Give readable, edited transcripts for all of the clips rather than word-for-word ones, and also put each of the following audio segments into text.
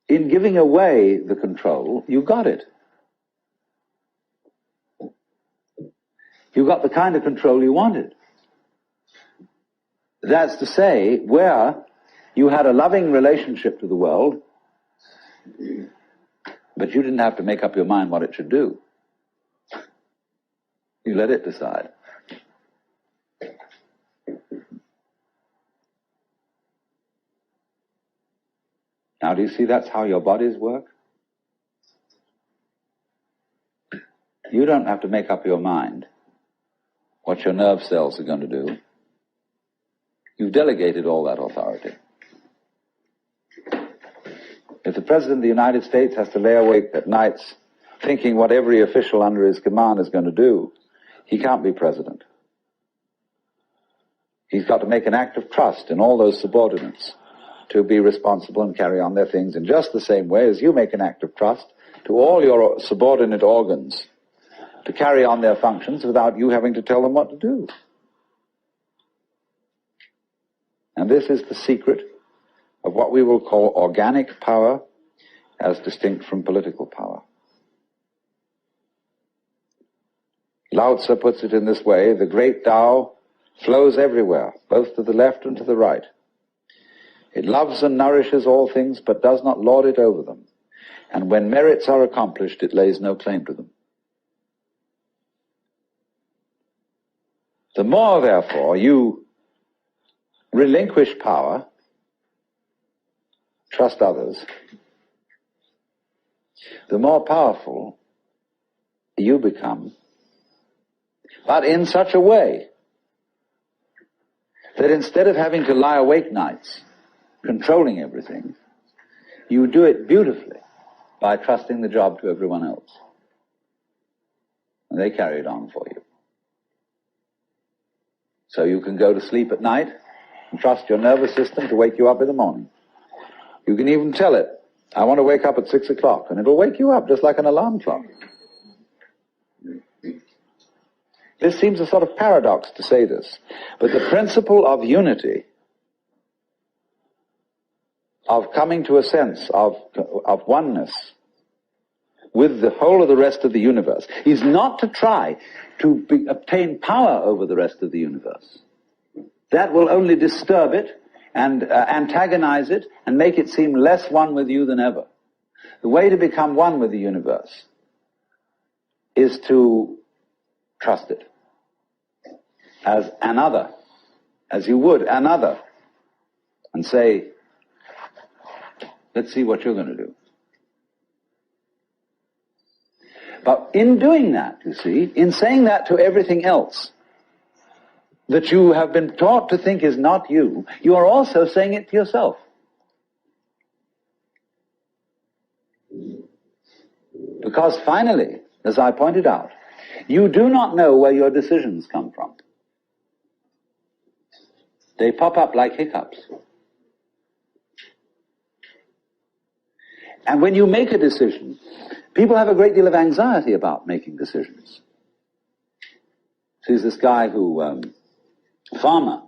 in giving away the control, you got it. You got the kind of control you wanted. That's to say, where you had a loving relationship to the world, but you didn't have to make up your mind what it should do. You let it decide. Now, do you see that's how your bodies work? You don't have to make up your mind what your nerve cells are going to do. You've delegated all that authority. If the President of the United States has to lay awake at nights thinking what every official under his command is going to do, he can't be president. He's got to make an act of trust in all those subordinates to be responsible and carry on their things in just the same way as you make an act of trust to all your subordinate organs to carry on their functions without you having to tell them what to do. And this is the secret of what we will call organic power as distinct from political power. Lao Tzu puts it in this way: the great Tao flows everywhere, both to the left and to the right. It loves and nourishes all things, but does not lord it over them. And when merits are accomplished, it lays no claim to them. The more, therefore, you relinquish power, trust others, the more powerful you become, but in such a way that instead of having to lie awake nights controlling everything, you do it beautifully by trusting the job to everyone else. And they carry it on for you. So you can go to sleep at night and trust your nervous system to wake you up in the morning. You can even tell it, I want to wake up at 6 o'clock, and it'll wake you up just like an alarm clock. This seems a sort of paradox to say this, but the principle of unity, of coming to a sense of oneness with the whole of the rest of the universe, is not to try to obtain power over the rest of the universe. That will only disturb it and antagonize it and make it seem less one with you than ever. The way to become one with the universe is to trust it as another, as you would another, and say, let's see what you're going to do. But in doing that, you see, in saying that to everything else that you have been taught to think is not you, you are also saying it to yourself. Because finally, as I pointed out, you do not know where your decisions come from. They pop up like hiccups. And when you make a decision, people have a great deal of anxiety about making decisions. There's this guy farmer,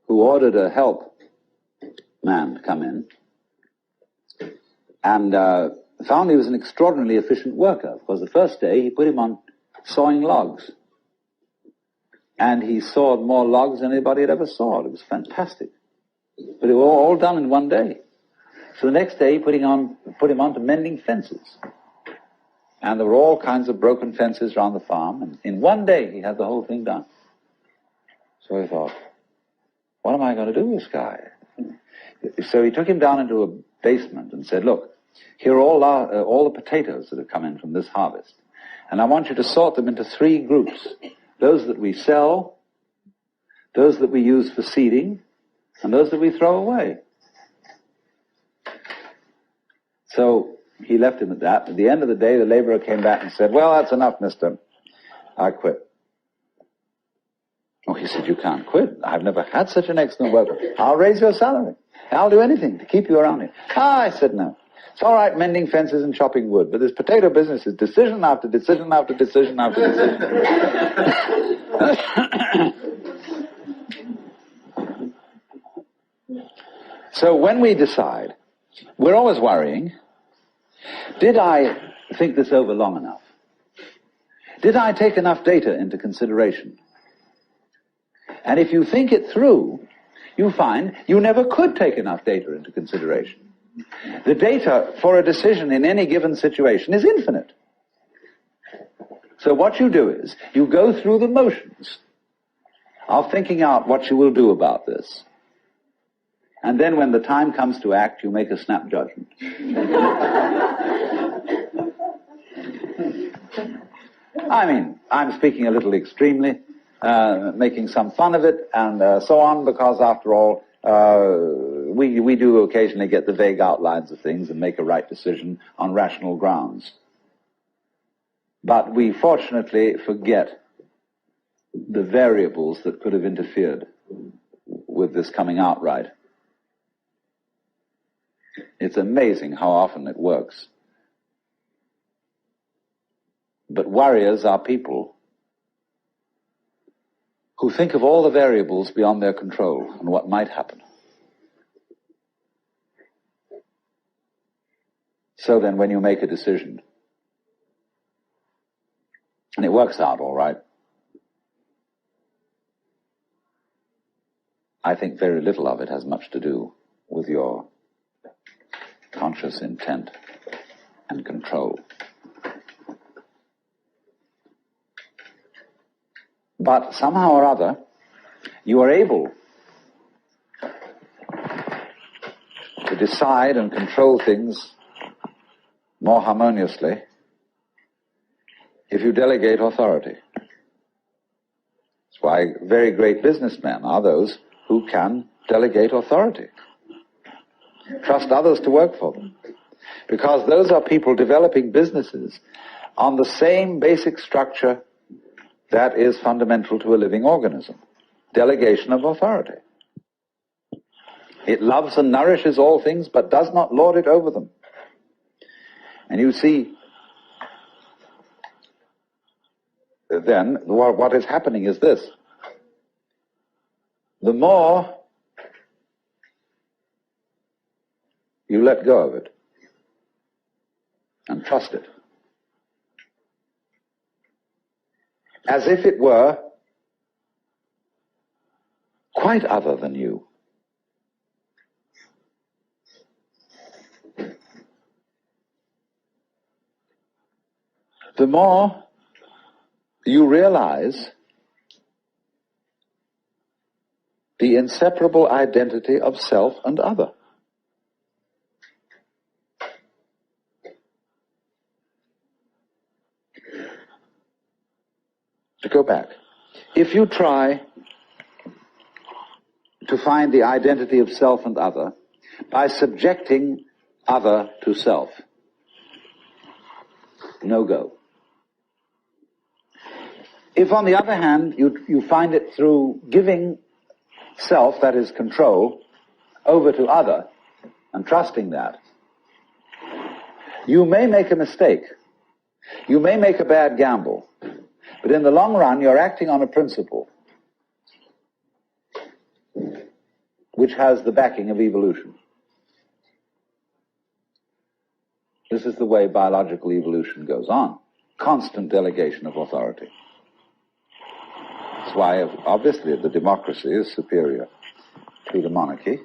who ordered a help man to come in, and found he was an extraordinarily efficient worker, because the first day he put him on sawing logs. And he sawed more logs than anybody had ever sawed. It was fantastic. But it was all done in one day. So the next day he put him on to mending fences. And there were all kinds of broken fences around the farm, and in one day he had the whole thing done. So he thought, what am I going to do with this guy? So he took him down into a basement and said, look, here are all the potatoes that have come in from this harvest. And I want you to sort them into 3 groups. Those that we sell, those that we use for seeding, and those that we throw away. So he left him at that. At the end of the day, the laborer came back and said, well, that's enough, mister. I quit. Oh, he said, you can't quit. I've never had such an excellent worker. I'll raise your salary. I'll do anything to keep you around here. I said, no. It's all right mending fences and chopping wood, but this potato business is decision after decision after decision after decision. So when we decide We're always worrying. Did I think this over long enough? Did I take enough data into consideration? And if you think it through, you find you never could take enough data into consideration. The data for a decision in any given situation is infinite. So what you do is, you go through the motions of thinking out what you will do about this. And then when the time comes to act, you make a snap judgment. I mean, I'm speaking a little extremely, making some fun of it and so on, because after all, we do occasionally get the vague outlines of things and make a right decision on rational grounds. But we fortunately forget the variables that could have interfered with this coming out right. It's amazing how often it works. But warriors are people who think of all the variables beyond their control and what might happen. So then when you make a decision, and it works out all right, I think very little of it has much to do with your conscious intent and control. But somehow or other, you are able to decide and control things more harmoniously if you delegate authority. That's why very great businessmen are those who can delegate authority. Trust others to work for them. Because those are people developing businesses on the same basic structure that is fundamental to a living organism. Delegation of authority. It loves and nourishes all things, but does not lord it over them. And you see, then, what is happening is this. The more you let go of it and trust it, as if it were quite other than you, the more you realize the inseparable identity of self and other. To go back, if you try to find the identity of self and other by subjecting other to self, no go. If, on the other hand, you find it through giving self, that is control, over to other and trusting that, you may make a mistake. You may make a bad gamble. But in the long run, you're acting on a principle which has the backing of evolution. This is the way biological evolution goes on. Constant delegation of authority. That's why, obviously, the democracy is superior to the monarchy.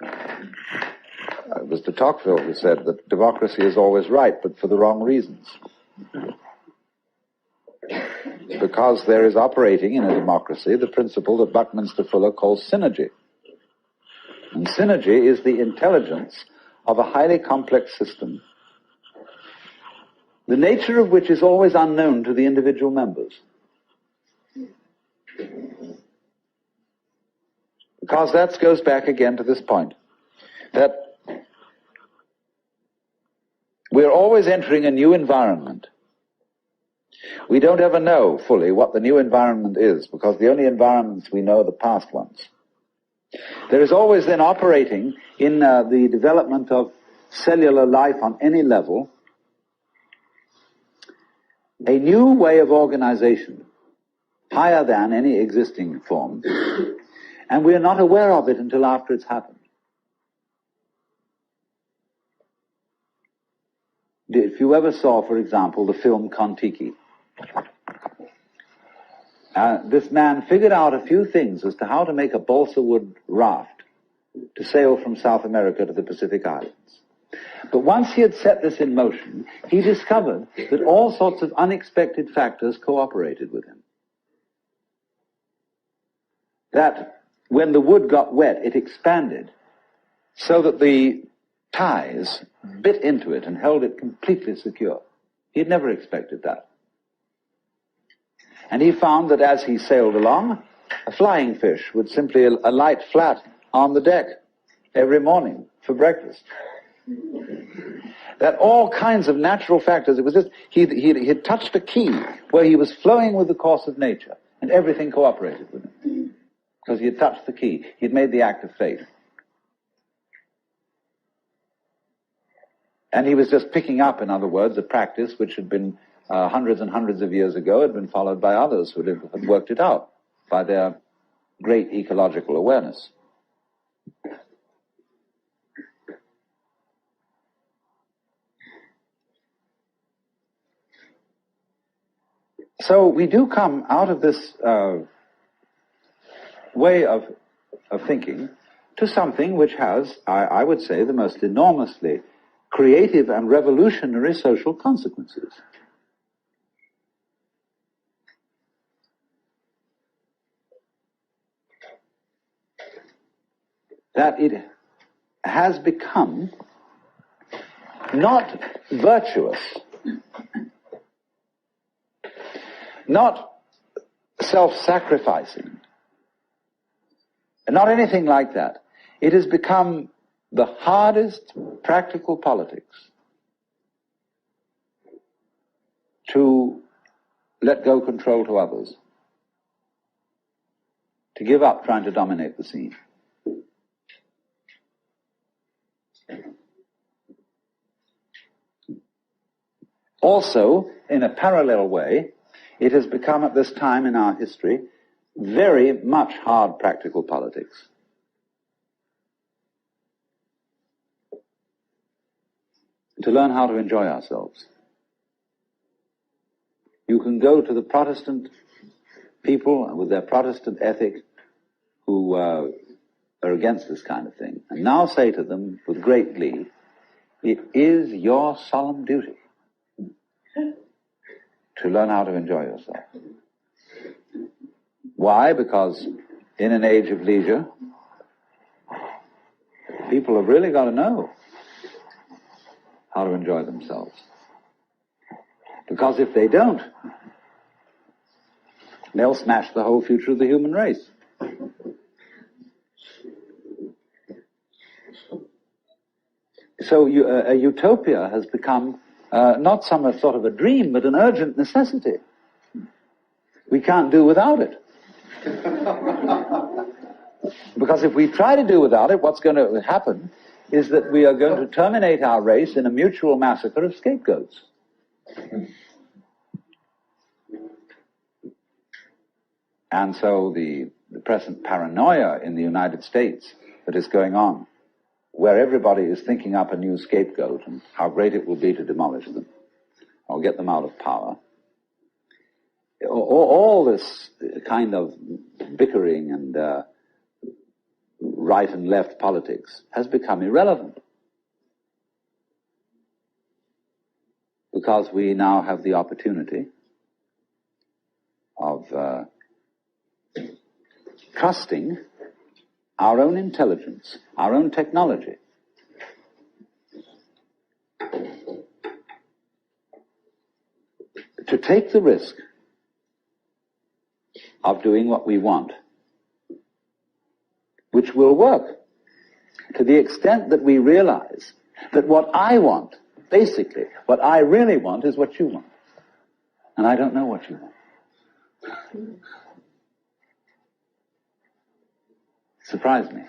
It was de Tocqueville who said that democracy is always right, but for the wrong reasons. Because there is operating in a democracy the principle that Buckminster Fuller calls synergy. And synergy is the intelligence of a highly complex system, the nature of which is always unknown to the individual members. Because that goes back again to this point, that we're always entering a new environment. We don't ever know fully what the new environment is, because the only environments we know are the past ones. There is always then operating in the development of cellular life on any level a new way of organization, higher than any existing form, and we are not aware of it until after it's happened. If you ever saw, for example, the film Kon-Tiki, this man figured out a few things as to how to make a balsa wood raft to sail from South America to the Pacific Islands. But once he had set this in motion, he discovered that all sorts of unexpected factors cooperated with him. That when the wood got wet, it expanded so that the ties bit into it and held it completely secure. He had never expected that. And he found that as he sailed along, a flying fish would simply alight flat on the deck every morning for breakfast. That all kinds of natural factors, it was just, he had touched a key where he was flowing with the course of nature, and everything cooperated with him. Because he had touched the key. He had made the act of fate. And he was just picking up, in other words, a practice which had been hundreds and hundreds of years ago, had been followed by others who had worked it out by their great ecological awareness. So we do come out of this way of thinking to something which has, I would say, the most enormously creative and revolutionary social consequences. That it has become not virtuous, not self-sacrificing, not anything like that. It has become the hardest practical politics to let go control to others, to give up trying to dominate the scene. Also, in a parallel way, it has become at this time in our history very much hard practical politics. To learn how to enjoy ourselves. You can go to the Protestant people with their Protestant ethic who are against this kind of thing, and now say to them with great glee, it is your solemn duty to learn how to enjoy yourself. Why? Because in an age of leisure, people have really got to know how to enjoy themselves. Because if they don't, they'll smash the whole future of the human race. So a utopia has become not some sort of a dream, but an urgent necessity. We can't do without it. Because if we try to do without it, what's going to happen is that we are going to terminate our race in a mutual massacre of scapegoats. And so the present paranoia in the United States that is going on, where everybody is thinking up a new scapegoat and how great it will be to demolish them or get them out of power, all this kind of bickering and right and left politics has become irrelevant. Because we now have the opportunity of trusting our own intelligence, our own technology, to take the risk of doing what we want, which will work to the extent that we realize that what I want, basically, what I really want is what you want. And I don't know what you want. Surprised me.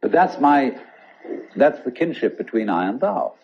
But that's the kinship between I and thou.